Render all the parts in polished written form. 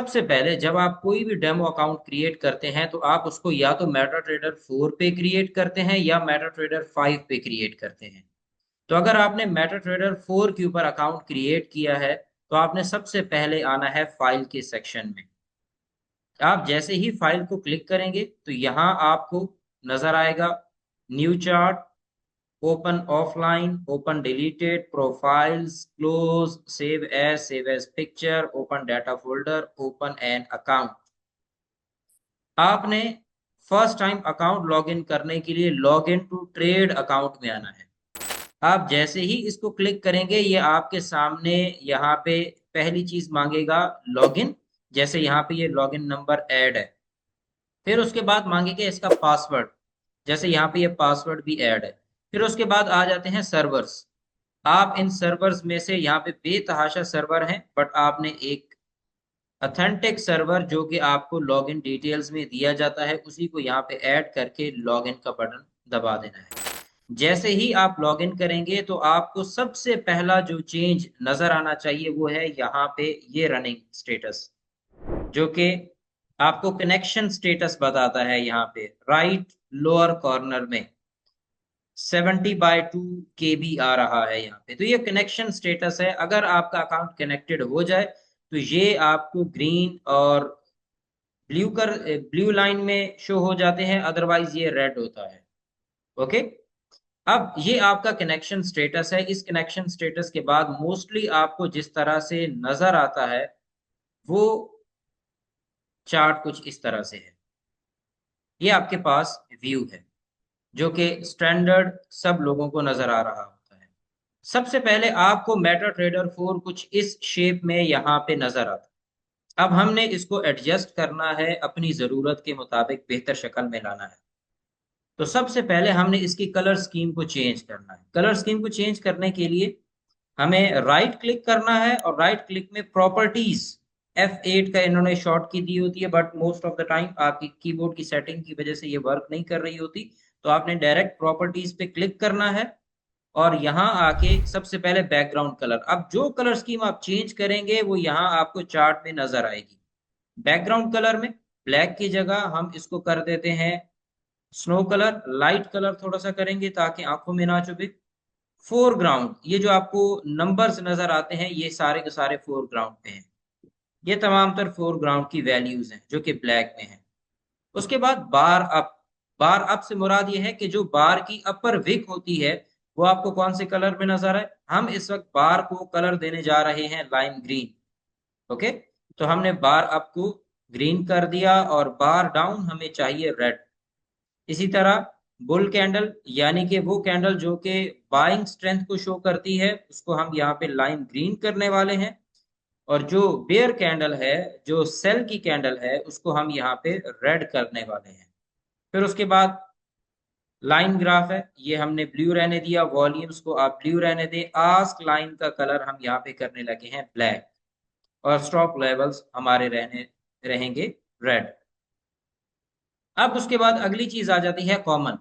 सबसे पहले जब आप कोई भी डेमो अकाउंट क्रिएट करते हैं तो आप उसको या तो मेटाट्रेडर 4 पे क्रिएट करते हैं या मेटाट्रेडर 5 पे क्रिएट करते हैं। तो अगर आपने मेटाट्रेडर 4 के ऊपर अकाउंट क्रिएट किया है तो आपने सबसे पहले आना है फाइल के सेक्शन में। आप जैसे ही फाइल को क्लिक करेंगे तो यहाँ आपको नजर आएगा new chart, open offline, open deleted, profiles, close, save as picture, open data folder, open an account. आपने फर्स्ट टाइम अकाउंट लॉगिन करने के लिए log in to trade account में आना है। आप जैसे ही इसको क्लिक करेंगे ये आपके सामने यहाँ पे पहली चीज मांगेगा लॉगिन। जैसे यहाँ पे ये लॉगिन नंबर ऐड है, फिर उसके बाद मांगेगा इसका पासवर्ड। जैसे यहाँ पे ये पासवर्ड भी ऐड है। फिर उसके बाद आ जाते हैं सर्वर्स। आप इन सर्वर्स में से यहाँ पे बेतहाशा सर्वर हैं, बट आपने एक ऑथेंटिक सर्वर जो कि आपको लॉगिन डिटेल्स में दिया जाता है उसी को यहाँ पे ऐड करके लॉगिन का बटन दबा देना है। जैसे ही आप लॉगिन करेंगे तो आपको सबसे पहला जो चेंज नजर आना चाहिए वो है यहाँ पे ये रनिंग स्टेटस, जो कि आपको कनेक्शन स्टेटस बताता है। यहाँ पे राइट लोअर कॉर्नर में 70/2 KB आ रहा है यहाँ पे, तो ये कनेक्शन स्टेटस है। अगर आपका अकाउंट कनेक्टेड हो जाए तो ये आपको ग्रीन और ब्लू लाइन में शो हो जाते हैं, अदरवाइज ये रेड होता है। ओके, अब ये आपका कनेक्शन स्टेटस है। इस कनेक्शन स्टेटस के बाद मोस्टली आपको जिस तरह से नजर आता है वो चार्ट कुछ इस तरह से है। ये आपके पास व्यू है जो कि स्टैंडर्ड सब लोगों को नजर आ रहा होता है। सबसे पहले आपको मेटा ट्रेडर 4 कुछ इस शेप में यहाँ पे नजर आता है। अब हमने इसको एडजस्ट करना है, अपनी जरूरत के मुताबिक बेहतर शक्ल में लाना है। तो सबसे पहले हमने इसकी कलर स्कीम को चेंज करना है। कलर स्कीम को चेंज करने के लिए हमें राइट क्लिक करना है और राइट क्लिक में प्रॉपर्टीज F8 का इन्होंने शॉर्ट की दी होती है, but most of the time आपकी कीबोर्ड की सेटिंग की वजह से ये वर्क नहीं कर रही होती। तो आपने डायरेक्ट प्रॉपर्टीज पे क्लिक करना है और यहाँ आके सबसे पहले बैकग्राउंड कलर। अब जो कलर स्कीम आप चेंज करेंगे वो यहाँ आपको चार्ट में नजर आएगी। बैकग्राउंड कलर में ब्लैक की जगह हम इसको कर देते हैं स्नो कलर, लाइट कलर थोड़ा सा करेंगे ताकि आंखों में ना चुभे। फोरग्राउंड, ये जो आपको नंबर्स नजर आते हैं ये सारे के सारे फोरग्राउंड पे हैं। ये तमाम तर फोरग्राउंड की वैल्यूज हैं जो कि ब्लैक में है। उसके बाद बार अप। बार अप से मुराद ये है कि जो बार की अपर विक होती है वो आपको कौन से कलर में नजर है। हम इस वक्त बार को कलर देने जा रहे हैं लाइम ग्रीन। ओके, तो हमने बार अप को ग्रीन कर दिया और बार डाउन हमें चाहिए रेड। इसी तरह बुल कैंडल यानी कि वो कैंडल जो कि बाइंग स्ट्रेंथ को शो करती है उसको हम यहाँ पे लाइम ग्रीन करने वाले हैं। और जो बेयर कैंडल है, जो सेल की कैंडल है, उसको हम यहाँ पे रेड करने वाले हैं। फिर उसके बाद लाइन ग्राफ है, ये हमने ब्लू रहने दिया। वॉल्यूम्स को आप ब्लू रहने दें। आस्क लाइन का कलर हम यहाँ पे करने लगे हैं ब्लैक और स्टॉप लेवल्स हमारे रहने रहेंगे रेड। अब उसके बाद अगली चीज आ जाती है कॉमन।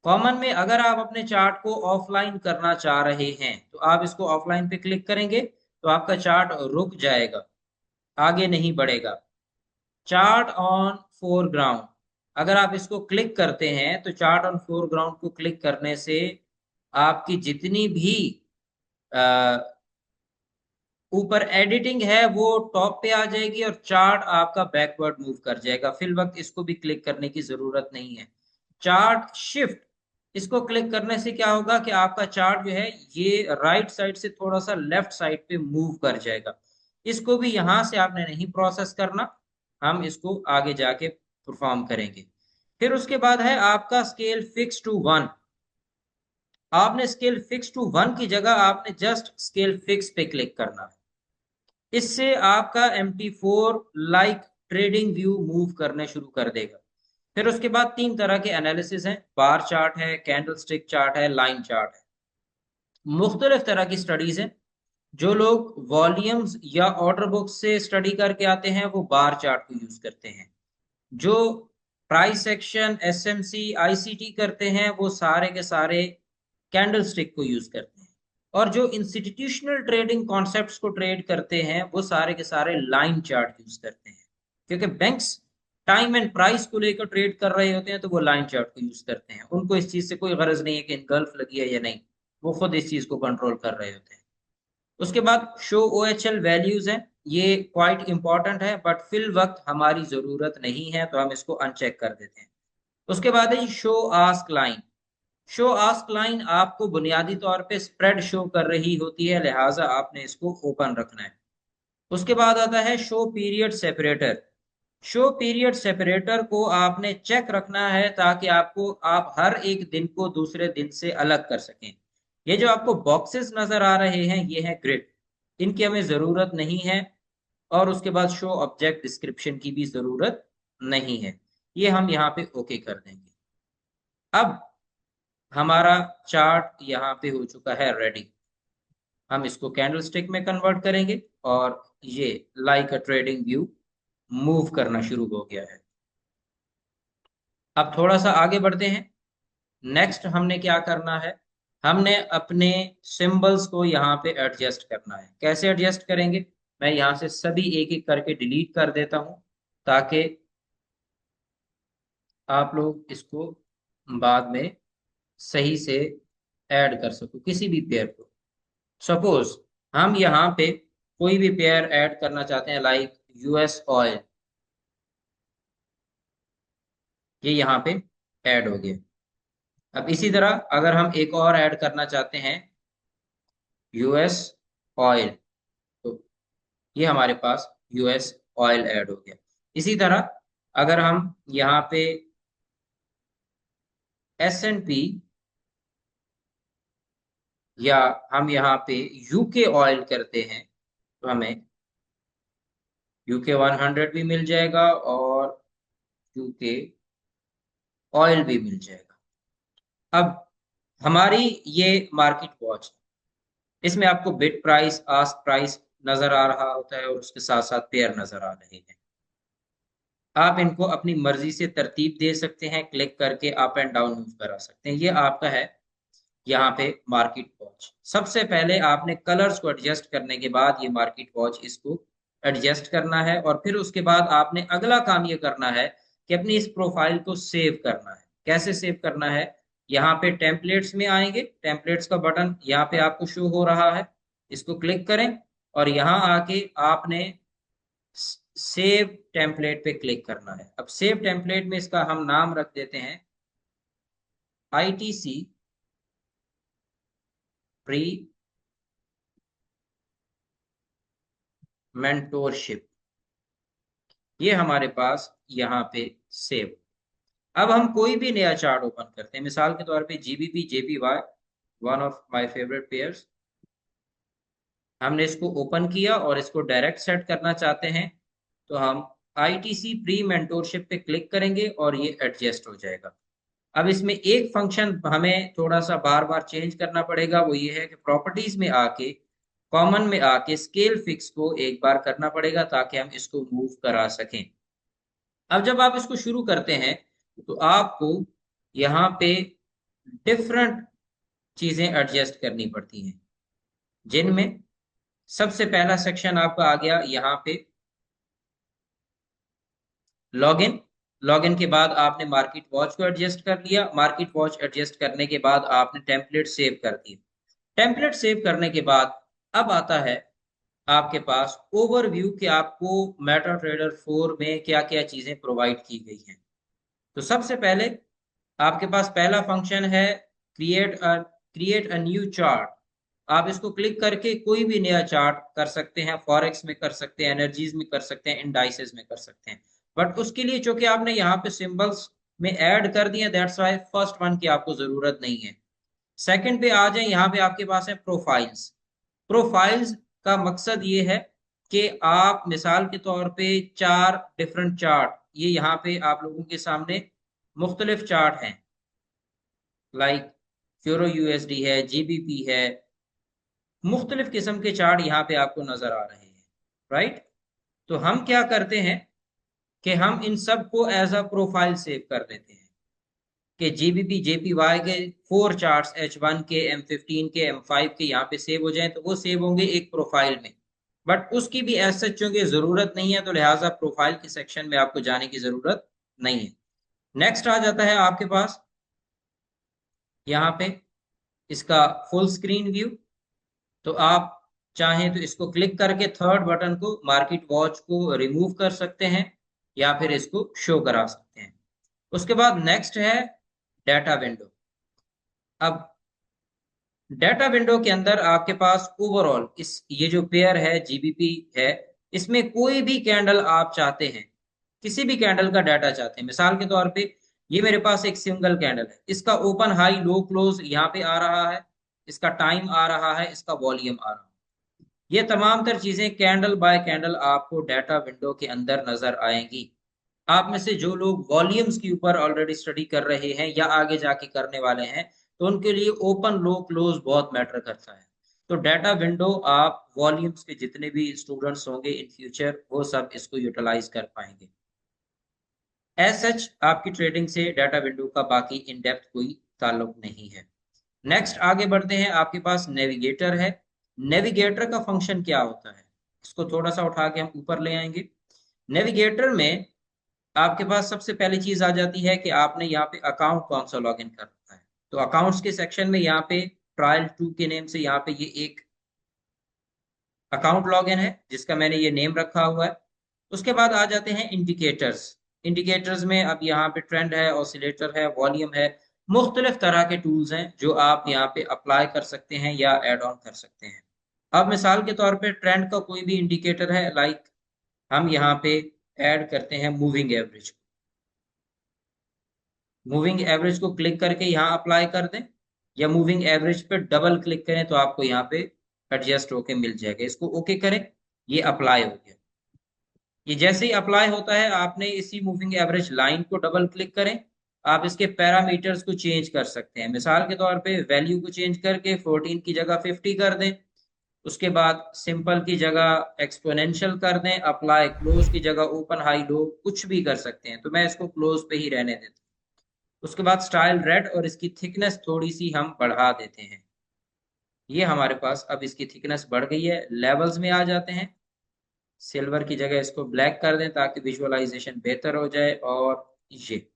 कॉमन में अगर आप अपने चार्ट को ऑफलाइन करना चाह रहे हैं तो आप इसको ऑफलाइन पे क्लिक करेंगे तो आपका चार्ट रुक जाएगा, आगे नहीं बढ़ेगा। चार्ट ऑन फोरग्राउंड, अगर आप इसको क्लिक करते हैं तो चार्ट ऑन फोरग्राउंड को क्लिक करने से आपकी जितनी भी ऊपर एडिटिंग है वो टॉप पे आ जाएगी और चार्ट आपका बैकवर्ड मूव कर जाएगा। फिल वक्त इसको भी क्लिक करने की जरूरत नहीं है। चार्ट शिफ्ट, इसको क्लिक करने से क्या होगा कि आपका चार्ट जो है ये राइट साइड से थोड़ा सा लेफ्ट साइड पे मूव कर जाएगा। इसको भी यहां से आपने नहीं प्रोसेस करना, हम इसको आगे जाके परफॉर्म करेंगे। फिर उसके बाद है आपका स्केल फिक्स टू 1। आपने स्केल फिक्स टू 1 की जगह आपने जस्ट स्केल फिक्स पे क्लिक करना है। इससे आपका MT4 like trading view move करने शुरू कर देगा। फिर उसके बाद तीन तरह के एनालिसिस हैं, बार चार्ट है, कैंडल स्टिक चार्ट है, लाइन चार्ट है। मुख्तलिफ तरह की स्टडीज हैं। जो लोग वॉल्यूम्स या ऑर्डर बुक से स्टडी करके आते हैं वो बार चार्ट को यूज करते हैं। जो प्राइस एक्शन, SMC, ICT करते हैं वो सारे के सारे कैंडल स्टिक को यूज करते हैं। और जो इंस्टीट्यूशनल ट्रेडिंग कॉन्सेप्ट्स को ट्रेड करते हैं वो सारे के सारे लाइन चार्ट यूज करते हैं, क्योंकि बैंक्स टाइम एंड प्राइस को लेकर ट्रेड कर रहे होते हैं तो वो लाइन चार्ट को यूज करते हैं। उनको इस चीज से कोई गरज नहीं है कि गल्फ लगी है या नहीं, वो खुद इस चीज को कंट्रोल कर रहे होते हैं। उसके बाद शो OHL वैल्यूज है, ये क्वाइट इंपॉर्टेंट है बट फिल वक्त हमारी जरूरत नहीं है तो हम इसको अनचेक कर देते हैं। उसके बाद है show ask line. Show ask line आपको बुनियादी तौर पे स्प्रेड शो कर रही होती है, लिहाजा आपने इसको ओपन रखना है। उसके बाद आता है show period separator. Show period separator को आपने चेक रखना है ताकि आप हर एक दिन को दूसरे दिन से अलग कर सकें। ये जो आपको बॉक्सेस नजर आ रहे हैं ये है ग्रिड, इनकी हमें जरूरत नहीं है। और उसके बाद शो ऑब्जेक्ट डिस्क्रिप्शन की भी जरूरत नहीं है, ये हम यहाँ पे ओके कर देंगे। अब हमारा चार्ट यहाँ पे हो चुका है रेडी। हम इसको कैंडल स्टिक में कन्वर्ट करेंगे और ये लाइक अ ट्रेडिंग व्यू मूव करना शुरू हो गया है। अब थोड़ा सा आगे बढ़ते हैं। नेक्स्ट हमने क्या करना है, हमने अपने सिंबल्स को यहाँ पे एडजस्ट करना है। कैसे एडजस्ट करेंगे, मैं यहाँ से सभी एक एक करके डिलीट कर देता हूँ ताकि आप लोग इसको बाद में सही से ऐड कर सको किसी भी पेयर को। सपोज हम यहाँ पे कोई भी पेयर ऐड करना चाहते हैं लाइक US ऑयल, ये यहाँ पे ऐड हो गया। अब इसी तरह अगर हम एक और ऐड करना चाहते हैं US ऑयल, तो ये हमारे पास US ऑयल ऐड हो गया। इसी तरह अगर हम यहाँ पे S&P या हम यहाँ पे UK ऑयल करते हैं तो हमें UK 100 भी मिल जाएगा और UK ऑयल भी मिल जाएगा। अब हमारी ये मार्केट वॉच, इसमें आपको बिड प्राइस आस्क प्राइस नजर आ रहा होता है और उसके साथ साथ पेयर नजर आ रहे हैं। आप इनको अपनी मर्जी से तरतीब दे सकते हैं, क्लिक करके अप एंड डाउन मूव करा सकते हैं। ये आपका है यहाँ पे मार्केट वॉच। सबसे पहले आपने कलर्स को एडजस्ट करने के बाद ये मार्केट वॉच इसको एडजस्ट करना है और फिर उसके बाद आपने अगला काम ये करना है कि अपनी इस प्रोफाइल को सेव करना है। कैसे सेव करना है, यहाँ पे टेम्पलेट्स में आएंगे, टेम्पलेट्स का बटन यहाँ पे आपको शो हो रहा है, इसको क्लिक करें और यहाँ आके आपने सेव टेम्पलेट पे क्लिक करना है। अब सेव टेम्पलेट में इसका हम नाम रख देते हैं ITC प्री मेंटोरशिप, ये हमारे पास यहाँ पे सेव। अब हम कोई भी नया चार्ट ओपन करते हैं, मिसाल के तौर पे GBP JPY, one of my favourite pairs. हमने इसको ओपन किया और इसको डायरेक्ट सेट करना चाहते हैं तो हम ITC प्री मेंटोरशिप पे क्लिक करेंगे और ये एडजस्ट हो जाएगा। अब इसमें एक फंक्शन हमें थोड़ा सा बार बार चेंज करना पड़ेगा, वो ये है कि प्रॉपर्टीज में आके कॉमन में आके स्केल फिक्स को एक बार करना पड़ेगा ताकि हम इसको मूव करा सकें। अब जब आप इसको शुरू करते हैं तो आपको यहाँ पे डिफरेंट चीजें एडजस्ट करनी पड़ती हैं, जिनमें सबसे पहला सेक्शन आपका आ गया यहाँ पे लॉगिन। लॉगिन के बाद आपने मार्केट वॉच को एडजस्ट कर लिया, मार्केट वॉच एडजस्ट करने के बाद आपने टेम्पलेट सेव कर दिया। टेम्पलेट सेव करने के बाद अब आता है आपके पास ओवरव्यू कि आपको मेटा ट्रेडर 4 में क्या क्या चीजें प्रोवाइड की गई हैं। तो सबसे पहले आपके पास पहला फंक्शन है क्रिएट अ न्यू चार्ट। आप इसको क्लिक करके कोई भी नया चार्ट कर सकते हैं, फॉरेक्स में कर सकते हैं, एनर्जीज में कर सकते हैं, इंडाइसेस में कर सकते हैं। बट उसके लिए चूंकि आपने यहाँ पे सिंबल्स में ऐड कर दिए, दैट्स व्हाई फर्स्ट वन की आपको जरूरत नहीं है। सेकंड पे आ जाए, यहाँ पे आपके पास है प्रोफाइल्स। प्रोफाइल्स का मकसद ये है कि आप मिसाल के तौर पे 4 डिफरेंट चार्ट, ये यहाँ पे आप लोगों के सामने मुख्तलिफ चार्ट हैं, लाइक यूरो USD है, GBP है, मुख्तलिफ किस्म के चार्ट यहाँ पे आपको नजर आ रहे हैं, राइट। तो हम क्या करते हैं कि हम इन सब को एज अ प्रोफाइल सेव कर देते हैं। कि जीबीपी जेपीवाई के 4 चार्ट्स H1 के M15 के M5 के यहाँ पे सेव हो जाएं तो वो सेव होंगे एक प्रोफाइल में, बट उसकी भी एज सच चूंकि जरूरत नहीं है तो लिहाजा प्रोफाइल के सेक्शन में आपको जाने की जरूरत नहीं है। नेक्स्ट आ जाता है आपके पास यहाँ पे इसका फुल स्क्रीन व्यू। तो आप चाहें तो इसको क्लिक करके थर्ड बटन को मार्केट वॉच को रिमूव कर सकते हैं या फिर इसको शो करा सकते हैं। उसके बाद नेक्स्ट है डाटा विंडो। अब डाटा विंडो के अंदर आपके पास ओवरऑल इस ये जो पेयर है जीबीपी है, इसमें कोई भी कैंडल आप चाहते हैं, किसी भी कैंडल का डाटा चाहते हैं, मिसाल के तौर पे ये मेरे पास एक सिंगल कैंडल है, इसका ओपन हाई लो क्लोज यहाँ पे आ रहा है, इसका टाइम आ रहा है, इसका वॉल्यूम आ रहा है। ये तमाम तर चीजें कैंडल बाय कैंडल आपको डाटा विंडो के अंदर नजर आएंगी। आप में से जो लोग वॉल्यूम्स के ऊपर ऑलरेडी स्टडी कर रहे हैं या आगे जाके करने वाले हैं तो उनके लिए ओपन लो क्लोज बहुत मैटर करता है। तो डाटा विंडो आप वॉल्यूम्स के जितने भी स्टूडेंट्स होंगे इन फ्यूचर वो सब इसको यूटिलाइज कर पाएंगे। एज सच आपकी ट्रेडिंग से डाटा विंडो का बाकी इन डेप्थ कोई ताल्लुक नहीं है। नेक्स्ट आगे बढ़ते हैं, आपके पास नेविगेटर है। नेविगेटर का फंक्शन क्या होता है, इसको थोड़ा सा उठा के हम ऊपर ले आएंगे। नेविगेटर में आपके पास सबसे पहली चीज आ जाती है कि आपने यहाँ पे अकाउंट कौन सा लॉग इन कर रखा है। तो अकाउंट्स के सेक्शन में यहाँ पे ट्रायल 2 के नेम से यहाँ पे ये एक अकाउंट लॉग इन है जिसका मैंने ये नेम रखा हुआ है। उसके बाद आ जाते हैं इंडिकेटर्स। इंडिकेटर्स में अब यहाँ पे ट्रेंड है, ऑसिलेटर है, वॉल्यूम है, मुख्तलिफ तरह के टूल्स हैं जो आप यहाँ पे अप्लाई कर सकते हैं या एड ऑन कर सकते हैं। अब मिसाल के तौर पे ट्रेंड का कोई भी इंडिकेटर है, लाइक हम यहाँ पे ऐड करते हैं मूविंग एवरेज। मूविंग एवरेज को क्लिक करके यहाँ अप्लाई कर दें या मूविंग एवरेज पे डबल क्लिक करें तो आपको यहाँ पे एडजस्ट होके मिल जाएगा। इसको ओके करें, ये अप्लाई हो गया। ये जैसे ही अप्लाई होता है आपने इसी मूविंग एवरेज लाइन को डबल क्लिक करें, आप इसके पैरामीटर्स को चेंज कर सकते हैं। मिसाल के तौर पे वैल्यू को चेंज करके 14 की जगह 50 कर दें, उसके बाद सिंपल की जगह एक्सपोनेंशियल कर दें, अप्लाई क्लोज की जगह ओपन हाई लो कुछ भी कर सकते हैं। तो मैं इसको क्लोज पे ही रहने देता हूँ। उसके बाद स्टाइल रेड और इसकी थिकनेस थोड़ी सी हम बढ़ा देते हैं। ये हमारे पास अब इसकी थिकनेस बढ़ गई है। लेवल्स में आ जाते हैं, सिल्वर की जगह इसको ब्लैक कर दें ताकि विजुअलाइजेशन बेहतर हो जाए। और ये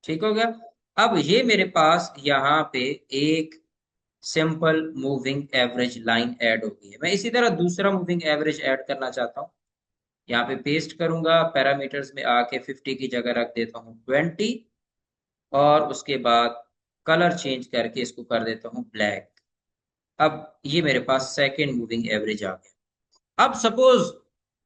ठीक हो गया। अब ये मेरे पास यहाँ पे एक simple moving average line add हो गई है। मैं इसी तरह दूसरा मूविंग एवरेज ऐड करना चाहता हूँ, यहाँ पे पेस्ट करूंगा, पैरामीटर्स में आके 50 की जगह रख देता हूँ 20 और उसके बाद कलर चेंज करके इसको कर देता हूँ ब्लैक। अब ये मेरे पास सेकेंड मूविंग एवरेज आ गया। अब सपोज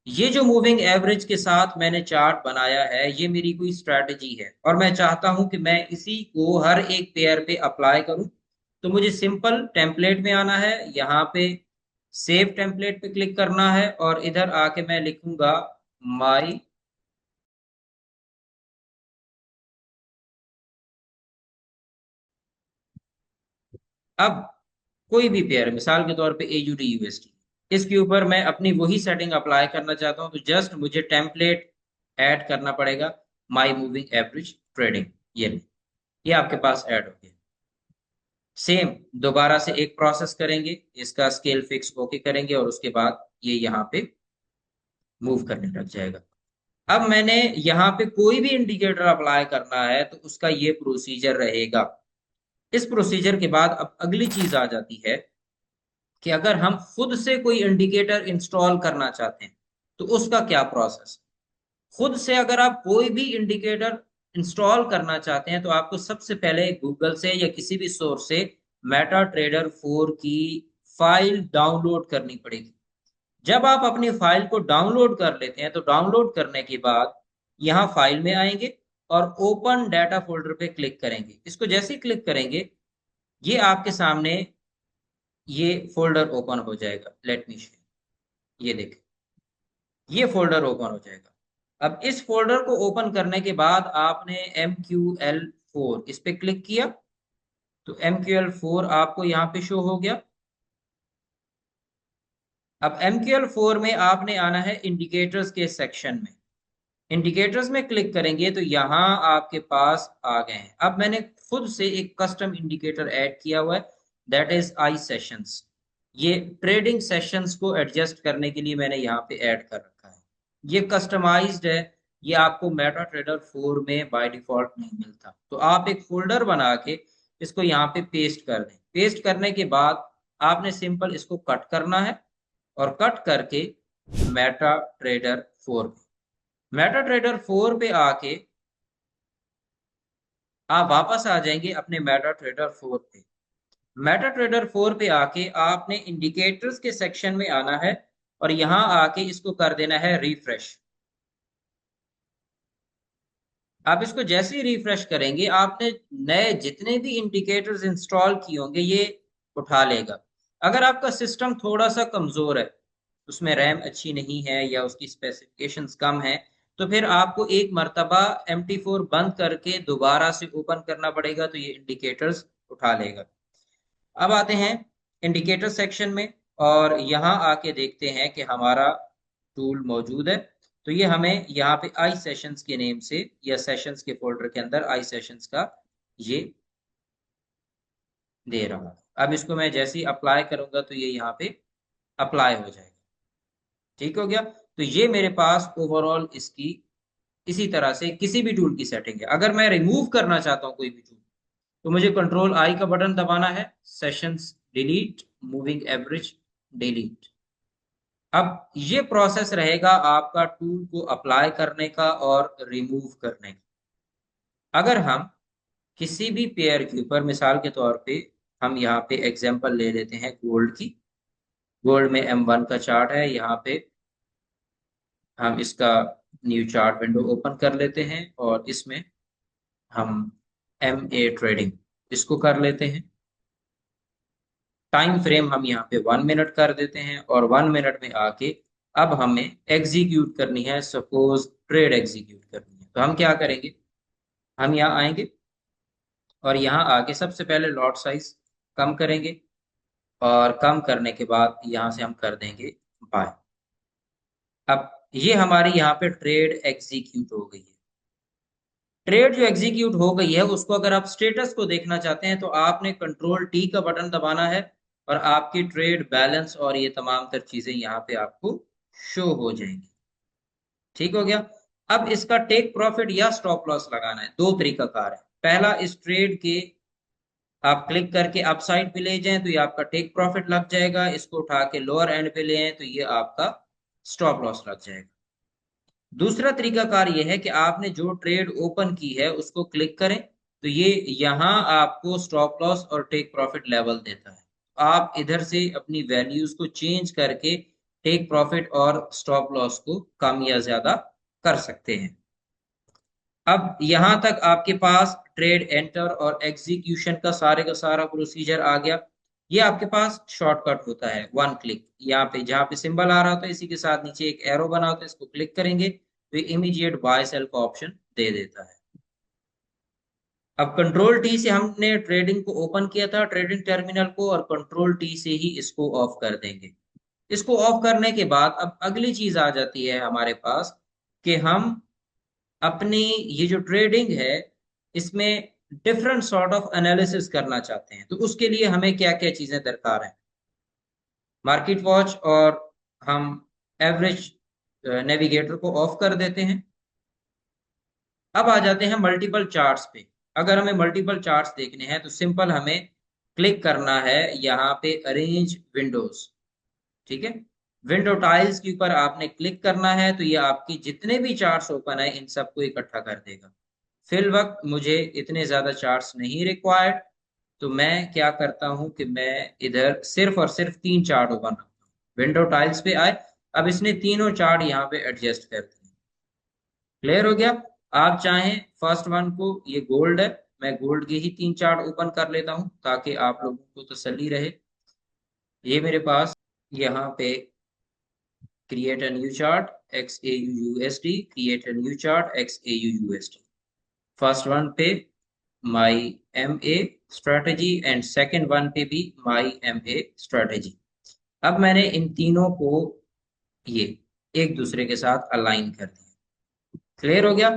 ये जो मूविंग एवरेज के साथ मैंने चार्ट बनाया है ये मेरी कोई स्ट्रैटेजी है और मैं चाहता हूं कि मैं इसी को हर एक पेयर पे अप्लाई करूं। तो मुझे सिंपल टेम्पलेट में आना है, यहाँ पे सेव टेम्पलेट पे क्लिक करना है और इधर आके मैं लिखूंगा माई अब कोई भी पेयर, मिसाल के तौर पे AUD USD, इसके ऊपर मैं अपनी वही सेटिंग अप्लाई करना चाहता हूं तो जस्ट मुझे टेम्पलेट ऐड करना पड़ेगा, माई मूविंग एवरेज ट्रेडिंग। ये आपके पास ऐड हो गया। सेम दोबारा से एक प्रोसेस करेंगे, इसका स्केल फिक्स ओके करेंगे और उसके बाद ये यहाँ पे मूव करने लग जाएगा। अब मैंने यहाँ पे कोई भी इंडिकेटर अप्लाई करना है तो उसका ये प्रोसीजर रहेगा। इस प्रोसीजर के बाद अब अगली चीज आ जाती है कि अगर हम खुद से कोई इंडिकेटर इंस्टॉल करना चाहते हैं तो उसका क्या प्रोसेस। खुद से अगर आप कोई भी इंडिकेटर इंस्टॉल करना चाहते हैं तो आपको सबसे पहले गूगल से या किसी भी सोर्स से मेटा ट्रेडर 4 की फाइल डाउनलोड करनी पड़ेगी। जब आप अपनी फाइल को डाउनलोड कर लेते हैं तो डाउनलोड करने के बाद यहाँ फाइल में आएंगे और ओपन डाटा फोल्डर पे क्लिक करेंगे। इसको जैसे ही क्लिक करेंगे ये आपके सामने ये फोल्डर ओपन हो जाएगा। लेट मी शो, ये देखें, ये फोल्डर ओपन हो जाएगा। अब इस फोल्डर को ओपन करने के बाद आपने MQL4 इस पे क्लिक किया तो MQL4 आपको यहाँ पे शो हो गया। अब MQL4 में आपने आना है इंडिकेटर्स के सेक्शन में। इंडिकेटर्स में क्लिक करेंगे तो यहाँ आपके पास आ गए हैं। अब मैंने खुद से एक कस्टम इंडिकेटर ऐड किया हुआ है, दैट इज आई सेशंस। ये ट्रेडिंग सेशंस को एडजस्ट करने के लिए मैंने यहाँ पे ऐड कर रखा है। ये कस्टमाइज्ड है, ये आपको मेटा ट्रेडर 4 में बाय डिफॉल्ट नहीं मिलता। तो आप एक फोल्डर बना के इसको यहाँ पे पेस्ट कर दें। पेस्ट करने के बाद आपने सिंपल इसको कट करना है और कट करके मेटा ट्रेडर 4 मेटा ट्रेडर 4 पे आके आप वापस आ जाएंगे अपने मेटा ट्रेडर 4 पे। मेटा ट्रेडर 4 पे आके आपने इंडिकेटर्स के सेक्शन में आना है और यहां आके इसको कर देना है रिफ्रेश। आप इसको जैसे ही रिफ्रेश करेंगे आपने नए जितने भी इंडिकेटर्स इंस्टॉल किए होंगे ये उठा लेगा। अगर आपका सिस्टम थोड़ा सा कमजोर है, उसमें रैम अच्छी नहीं है या उसकी स्पेसिफिकेशंस कम है, तो फिर आपको एक मर्तबा MT4 बंद करके दोबारा से ओपन करना पड़ेगा, तो ये इंडिकेटर्स उठा लेगा। अब आते हैं इंडिकेटर सेक्शन में और यहाँ आके देखते हैं कि हमारा टूल मौजूद है। तो ये हमें यहाँ पे आई सेशंस के नेम से या सेशंस के फोल्डर के अंदर आई सेशंस का ये दे रहा है। अब इसको मैं जैसे ही अप्लाई करूंगा तो ये यहाँ पे अप्लाई हो जाएगा। ठीक हो गया। तो ये मेरे पास ओवरऑल इसकी इसी तरह से किसी भी टूल की सेटिंग है। अगर मैं रिमूव करना चाहता हूँ कोई भी टूल, तो मुझे कंट्रोल आई का बटन दबाना है, sessions delete, moving average delete. अब ये प्रोसेस रहेगा आपका टूल को अप्लाई करने का और रिमूव करने का। अगर हम किसी भी पेयर के ऊपर, मिसाल के तौर पे हम यहाँ पे एग्जांपल ले लेते हैं गोल्ड की। गोल्ड में M1 का चार्ट है, यहाँ पे हम इसका न्यू चार्ट विंडो ओपन कर लेते हैं और इसमें हम MA ट्रेडिंग इसको कर लेते हैं। टाइम फ्रेम हम यहाँ पे 1 मिनट कर देते हैं और 1 मिनट में आके अब हमें एग्जीक्यूट करनी है, सपोज ट्रेड एग्जीक्यूट करनी है। तो हम क्या करेंगे, हम यहाँ आएंगे और यहाँ आके सबसे पहले लॉट साइज कम करेंगे और कम करने के बाद यहाँ से हम कर देंगे बाय। अब ये हमारी यहाँ पे ट्रेड एग्जीक्यूट हो गई है। ट्रेड जो एग्जीक्यूट हो गई है उसको अगर आप स्टेटस को देखना चाहते हैं तो आपने कंट्रोल T का बटन दबाना है और आपकी ट्रेड बैलेंस और ये तमाम तर चीजें यहाँ पे आपको शो हो जाएंगी। ठीक हो गया। अब इसका टेक प्रॉफिट या स्टॉप लॉस लगाना है, दो तरीका कार है। पहला, इस ट्रेड के आप क्लिक करके अप साइड पे ले जाएं तो ये आपका टेक प्रॉफिट लग जाएगा, इसको उठा के लोअर एंड पे ले आए तो ये आपका स्टॉप लॉस लग जाएगा। दूसरा तरीका कार ये है कि आपने जो ट्रेड ओपन की है उसको क्लिक करें तो ये यहाँ आपको स्टॉप लॉस और टेक प्रॉफिट लेवल देता है। आप इधर से अपनी वैल्यूज को चेंज करके टेक प्रॉफिट और स्टॉप लॉस को कम या ज्यादा कर सकते हैं। अब यहां तक आपके पास ट्रेड एंटर और एग्जीक्यूशन का सारा प्रोसीजर आ गया। ये आपके पास शॉर्टकट होता है, वन क्लिक। यहाँ पे जहाँ पे सिंबल आ रहा होता है इसी के साथ नीचे एक एरो बना होता है, इसको क्लिक करेंगे तो इमीडिएट बाय सेल का ऑप्शन दे देता है। अब कंट्रोल T से हमने ट्रेडिंग को ओपन किया था, ट्रेडिंग टर्मिनल को, और कंट्रोल T से ही इसको ऑफ कर देंगे। इसको ऑफ करने के बाद अब अगली चीज आ जाती है हमारे पास कि हम अपनी ये जो ट्रेडिंग है इसमें डिफरेंट सॉर्ट ऑफ एनालिसिस करना चाहते हैं। तो उसके लिए हमें क्या क्या चीजें दरकार है। मार्केट वॉच और हम एवरेज नेविगेटर को ऑफ कर देते हैं। अब आ जाते हैं मल्टीपल चार्ट्स पे। अगर हमें मल्टीपल चार्ट्स देखने हैं तो सिंपल हमें क्लिक करना है यहाँ पे अरेंज विंडोज। ठीक है, विंडो टाइल्स के ऊपर आपने क्लिक करना है तो ये आपकी जितने भी चार्ट्स ओपन है इन सबको इकट्ठा कर देगा। फिल वक्त मुझे इतने ज्यादा चार्ट्स नहीं रिक्वायर्ड, तो मैं क्या करता हूं कि मैं इधर सिर्फ और सिर्फ 3 चार्ट ओपन रखता हूँ। विंडो टाइल्स पे आए, अब इसने तीनों चार्ट यहाँ पे एडजस्ट कर दिए। क्लियर हो गया। आप चाहें फर्स्ट वन को, ये गोल्ड है, मैं गोल्ड के ही 3 चार्ट ओपन कर लेता हूं ताकि आप लोगों को तसल्ली रहे। ये मेरे पास यहाँ पे create a new chart XAUUSD, create a new chart XAUUSD। First one पे my MA strategy and second one पे भी my MA strategy। अब मैंने इन तीनों को ये एक दूसरे के साथ अलाइन कर दिया। क्लियर हो गया।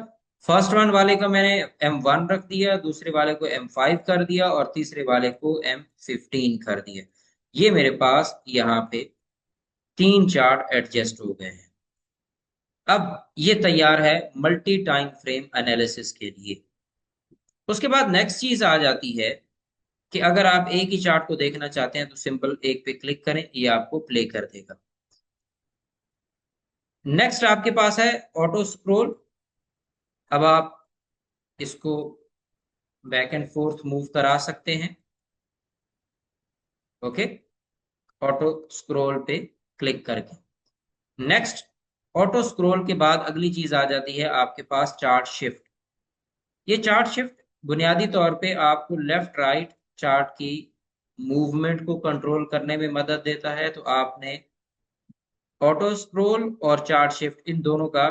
फर्स्ट वन वाले का मैंने M1 रख दिया, दूसरे वाले को M5 कर दिया और तीसरे वाले को M15 कर दिया। ये मेरे पास यहाँ पे 3 चार्ट एडजस्ट हो गए हैं। अब ये तैयार है मल्टी टाइम फ्रेम एनालिसिस के लिए। उसके बाद नेक्स्ट चीज आ जाती है कि अगर आप एक ही चार्ट को देखना चाहते हैं तो सिंपल एक पे क्लिक करें, ये आपको प्ले कर देगा। नेक्स्ट आपके पास है ऑटो स्क्रोल। अब आप इसको बैक एंड फोर्थ मूव करा सकते हैं। ओके, ऑटो स्क्रोल पे क्लिक करके नेक्स्ट। ऑटो स्क्रोल के बाद अगली चीज आ जाती है आपके पास चार्ट शिफ्ट। ये चार्ट शिफ्ट बुनियादी तौर पे आपको लेफ्ट राइट चार्ट की मूवमेंट को कंट्रोल करने में मदद देता है। तो आपने ऑटो स्क्रोल और चार्ट शिफ्ट इन दोनों का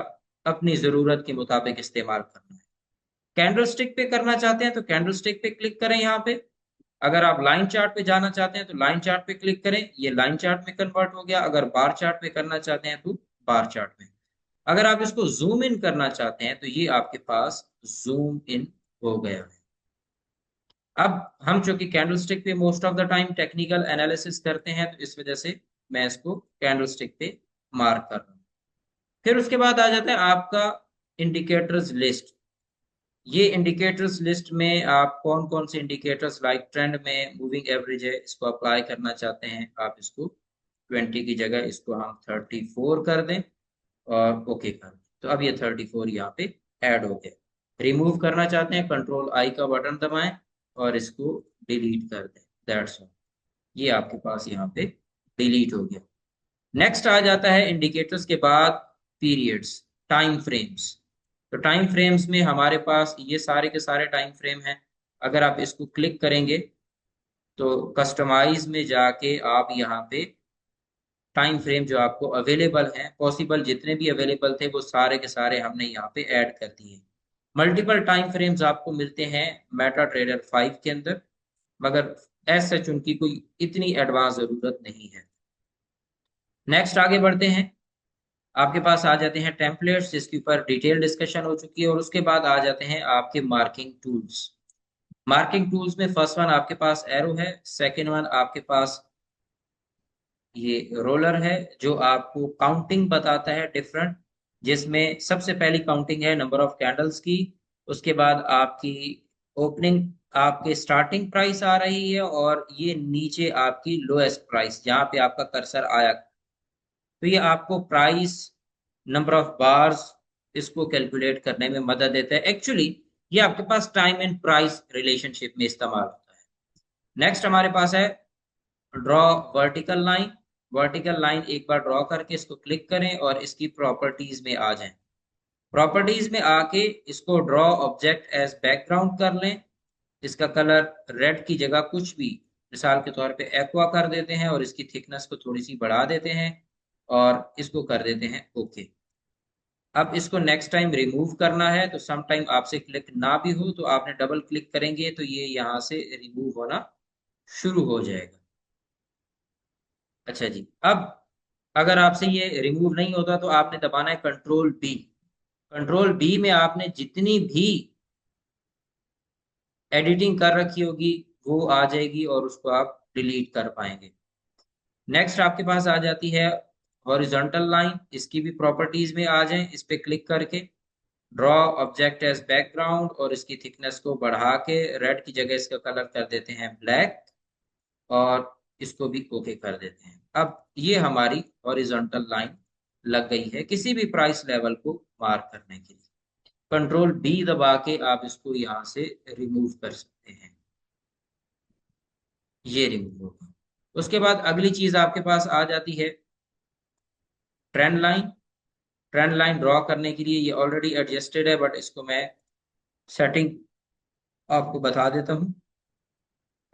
अपनी जरूरत के मुताबिक इस्तेमाल करना है। कैंडल स्टिक पे करना चाहते हैं तो कैंडल स्टिक पे क्लिक करें यहाँ पे। अगर आप लाइन चार्ट पे जाना चाहते हैं तो लाइन चार्ट पे क्लिक करें, ये लाइन चार्ट में कन्वर्ट हो गया। अगर बार चार्ट पे करना चाहते हैं तो बार चार्ट में। अगर आप इसको जूम इन करना चाहते हैं तो ये आपके पास जूम इन हो गया है। अब हम चूंकि कैंडलस्टिक पे most of the time technical analysis करते हैं तो इस वजह से मैं इसको कैंडलस्टिक पे मार्क कर रहा हूँ। फिर उसके बाद आ जाता है आपका इंडिकेटर्स लिस्ट। ये इंडिकेटर्स लिस्ट में आप कौन कौन से इंडिकेटर्स लाइक ट्रेंड में मूविंग एवरेज है इसको अप्लाई करना चाहते हैं, आप इसको 20 की जगह इसको हम 34 कर दें और ओके कर दें। तो अब ये 34 यहाँ पे ऐड हो गया। रिमूव करना चाहते हैं कंट्रोल आई का बटन दबाएं और इसको डिलीट कर दें। दैट्स ऑल, ये आपके पास यहाँ पे डिलीट हो गया। नेक्स्ट आ जाता है इंडिकेटर्स के बाद पीरियड्स, टाइम फ्रेम्स। तो टाइम फ्रेम्स में हमारे पास ये सारे के सारे टाइम फ्रेम हैं। अगर आप इसको क्लिक करेंगे तो कस्टमाइज में जाके आप यहाँ पे टाइम फ्रेम जो आपको अवेलेबल हैं, पॉसिबल जितने भी अवेलेबल थे वो सारे के सारे हमने यहाँ पे ऐड कर दिए। मल्टीपल टाइम फ्रेम्स आपको मिलते हैं मेटा ट्रेडर 5 के अंदर, मगर एज सच उनकी कोई इतनी एडवांस जरूरत नहीं है। नेक्स्ट आगे बढ़ते हैं। आपके पास आ जाते हैं टेम्पलेट्स जिसके ऊपर डिटेल डिस्कशन हो चुकी है, और उसके बाद आ जाते हैं आपके मार्किंग टूल्स। मार्किंग टूल्स में फर्स्ट वन आपके पास एरो है, सेकेंड वन आपके पास ये रोलर है जो आपको काउंटिंग बताता है डिफरेंट, जिसमें सबसे पहली काउंटिंग है नंबर ऑफ कैंडल्स की। उसके बाद आपकी ओपनिंग, आपके स्टार्टिंग प्राइस आ रही है और ये नीचे आपकी लोएस्ट प्राइस जहां पे आपका कर्सर आया। तो ये आपको प्राइस, नंबर ऑफ बार्स, इसको कैलकुलेट करने में मदद देता है। एक्चुअली ये आपके पास टाइम एंड प्राइस रिलेशनशिप में इस्तेमाल होता है। नेक्स्ट हमारे पास है draw vertical line. Vertical line एक बार ड्रॉ करके इसको क्लिक करें और इसकी प्रॉपर्टीज में आ जाएं। प्रॉपर्टीज में आके इसको ड्रॉ ऑब्जेक्ट एज बैकग्राउंड कर लें। इसका कलर रेड की जगह कुछ भी, मिसाल के तौर पे एक्वा कर देते हैं और इसकी थिकनेस को थोड़ी सी बढ़ा देते हैं और इसको कर देते हैं ओके। अब इसको नेक्स्ट टाइम रिमूव करना है तो सम टाइम आपसे क्लिक ना भी हो तो आपने डबल क्लिक करेंगे तो ये यहाँ से रिमूव होना शुरू हो जाएगा। अच्छा जी, अब अगर आपसे ये रिमूव नहीं होता तो आपने दबाना है कंट्रोल बी। कंट्रोल बी में आपने जितनी भी एडिटिंग कर रखी होगी वो आ जाएगी और उसको आप डिलीट कर पाएंगे। नेक्स्ट आपके पास आ जाती है हॉरिजॉन्टल लाइन। इसकी भी प्रॉपर्टीज में आ जाएं इस पे क्लिक करके। ड्रॉ ऑब्जेक्ट एज बैकग्राउंड और इसकी थिकनेस को बढ़ा के रेड की जगह इसका कलर कर देते हैं ब्लैक और इसको भी ओके कर देते हैं। अब ये हमारी हॉरिजॉन्टल लाइन लग गई है किसी भी प्राइस लेवल को मार्क करने के लिए। कंट्रोल बी दबा के आप इसको यहां से रिमूव कर सकते हैं। ये रिमूव होगा। उसके बाद अगली चीज आपके पास आ जाती है trend line. Trend line draw करने के लिए ये ऑलरेडी एडजस्टेड है बट इसको मैं सेटिंग आपको बता देता हूँ।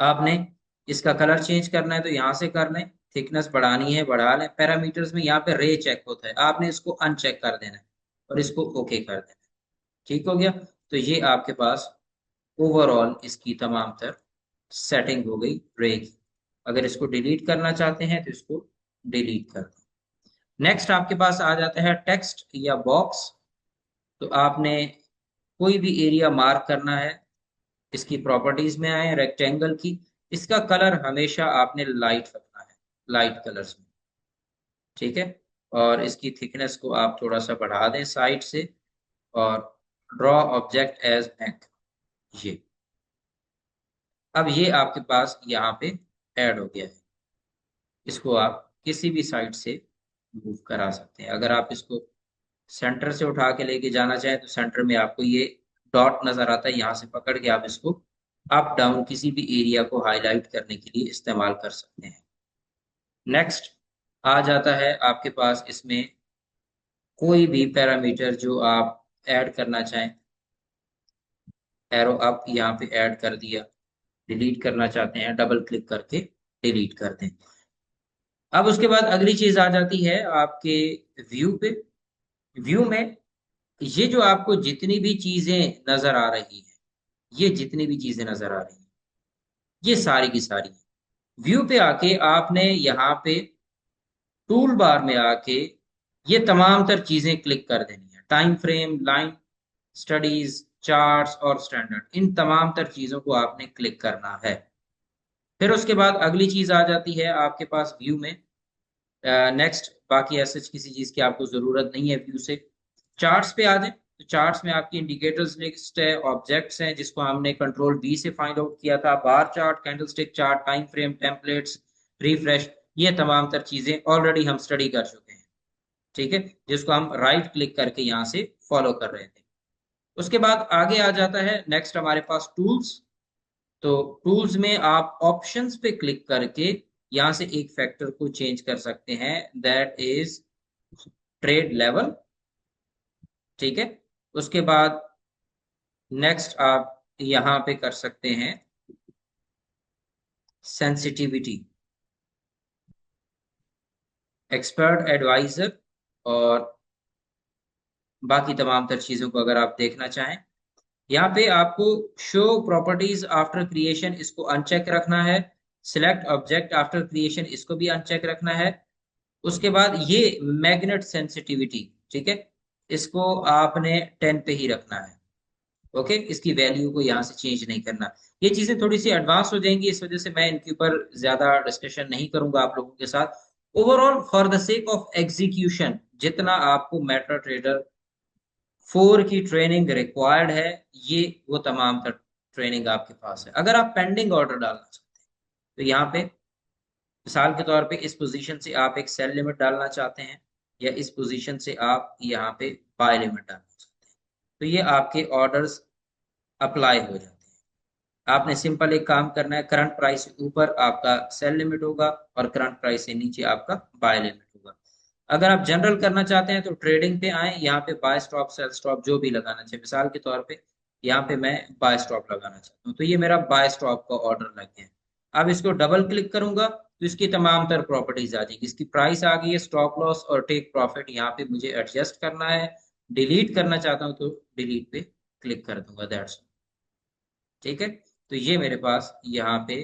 आपने इसका कलर चेंज करना है तो यहाँ से कर लें, थिकनेस बढ़ानी है बढ़ा लें। पैरामीटर्स में यहाँ पे रे चेक होता है, आपने इसको अनचेक कर देना है और इसको ओके कर देना है। ठीक हो गया। तो ये आपके पास ओवरऑल इसकी तमाम तर सेटिंग हो गई रे की। अगर इसको डिलीट करना चाहते हैं तो इसको डिलीट कर दें। नेक्स्ट आपके पास आ जाता है टेक्स्ट या बॉक्स। तो आपने कोई भी एरिया मार्क करना है, इसकी प्रॉपर्टीज में आए रेक्टेंगल की, इसका कलर हमेशा आपने लाइट रखना है, लाइट कलर्स में, ठीक है। और इसकी थिकनेस को आप थोड़ा सा बढ़ा दें साइड से, और ड्रॉ ऑब्जेक्ट एज बैंक, ये अब ये आपके पास यहाँ पे ऐड हो गया है। इसको आप किसी भी साइड से मूव करा सकते हैं। अगर आप इसको सेंटर से उठा के लेके जाना चाहें तो सेंटर में आपको ये डॉट नजर आता है, यहाँ से पकड़ के आप इसको अप डाउन किसी भी एरिया को हाईलाइट करने के लिए इस्तेमाल कर सकते हैं। नेक्स्ट आ जाता है आपके पास इसमें कोई भी पैरामीटर जो आप ऐड करना चाहें, एरो अप यहाँ पे ऐड कर दिया, डिलीट करना चाहते हैं डबल क्लिक करके डिलीट कर दें। अब उसके बाद अगली चीज आ जाती है आपके व्यू पे। व्यू में ये जो आपको जितनी भी चीजें नजर आ रही है, ये जितनी भी चीजें नजर आ रही हैं, ये सारी की सारी व्यू पे आके आपने यहाँ पे टूल बार में आके ये तमाम तर चीजें क्लिक कर देनी है। Time frame, line, studies, charts और स्टैंडर्ड, इन तमाम तर चीजों को आपने क्लिक करना है। फिर उसके बाद अगली चीज आ जाती है आपके पास व्यू में, नेक्स्ट बाकी ऐसे किसी चीज की आपको जरूरत नहीं है व्यू से। चार्ट्स पे आ जाए तो चार्ट्स में आपकी इंडिकेटर्स लिस्ट है, ऑब्जेक्ट्स हैं जिसको हमने कंट्रोल बी से फाइंड आउट किया था, bar chart, candlestick chart, time frame, templates, refresh, ये तमाम तर चीजें ऑलरेडी हम स्टडी कर चुके हैं, ठीक है, जिसको हम राइट क्लिक करके यहाँ से फॉलो कर रहे थे। उसके बाद आगे आ जाता है नेक्स्ट हमारे पास टूल्स। तो टूल्स में आप ऑप्शंस पे क्लिक करके यहां से एक फैक्टर को चेंज कर सकते हैं, दैट इज ट्रेड लेवल, ठीक है। उसके बाद नेक्स्ट आप यहां पे कर सकते हैं सेंसिटिविटी, एक्सपर्ट एडवाइजर, और बाकी तमाम तर चीजों को अगर आप देखना चाहें। यहाँ पे आपको शो प्रॉपर्टीज आफ्टर क्रिएशन, इसको अनचेक रखना है। सिलेक्ट ऑब्जेक्ट आफ्टर क्रिएशन, इसको भी अनचेक रखना है। उसके बाद ये मैग्नेट सेंसिटिविटी, ठीक है, इसको आपने 10 पे ही रखना है, ओके। इसकी वैल्यू को यहाँ से चेंज नहीं करना। ये चीजें थोड़ी सी एडवांस हो जाएंगी, इस वजह से मैं इनके ऊपर ज्यादा डिस्कशन नहीं करूंगा आप लोगों के साथ। Overall for the sake of execution, जितना आपको मेटा ट्रेडर 4 की ट्रेनिंग रिक्वायर्ड है, ये वो तमाम तर ट्रेनिंग आपके पास है। अगर आप पेंडिंग ऑर्डर डालना चाहते हैं तो यहाँ पे मिसाल के तौर पे इस पोजीशन से आप एक सेल लिमिट डालना चाहते हैं, या इस पोजीशन से आप यहाँ पे बाय लिमिट डालना चाहते हैं, तो ये आपके ऑर्डर्स अप्लाई हो जाते हैं। आपने सिंपल एक काम करना है, करंट प्राइस से ऊपर आपका सेल लिमिट होगा और करंट प्राइस से नीचे आपका बाय लिमिट होगा। अगर आप जनरल करना चाहते हैं तो ट्रेडिंग पे आए, यहाँ पे बाय स्टॉप, सेल स्टॉप जो भी लगाना चाहिए, मिसाल के तौर पे यहाँ पे मैं बाय स्टॉप लगाना चाहता हूँ, तो ये मेरा बाय स्टॉप का ऑर्डर लग गया। अब इसको डबल क्लिक करूंगा तो इसकी तमाम तर प्रॉपर्टीज आ जाएगी, इसकी प्राइस आ गई है, स्टॉप लॉस और टेक प्रॉफिट यहाँ पे मुझे एडजस्ट करना है। डिलीट करना चाहता हूँ तो डिलीट पे क्लिक कर दूंगा, दैट्स, ठीक है। तो ये मेरे पास यहाँ पे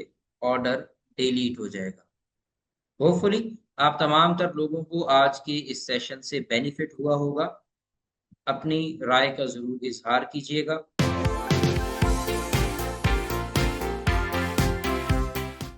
ऑर्डर डिलीट हो जाएगा। होपफुली आप तमाम तर लोगों को आज के इस सेशन से बेनिफिट हुआ होगा। अपनी राय का जरूर इजहार कीजिएगा।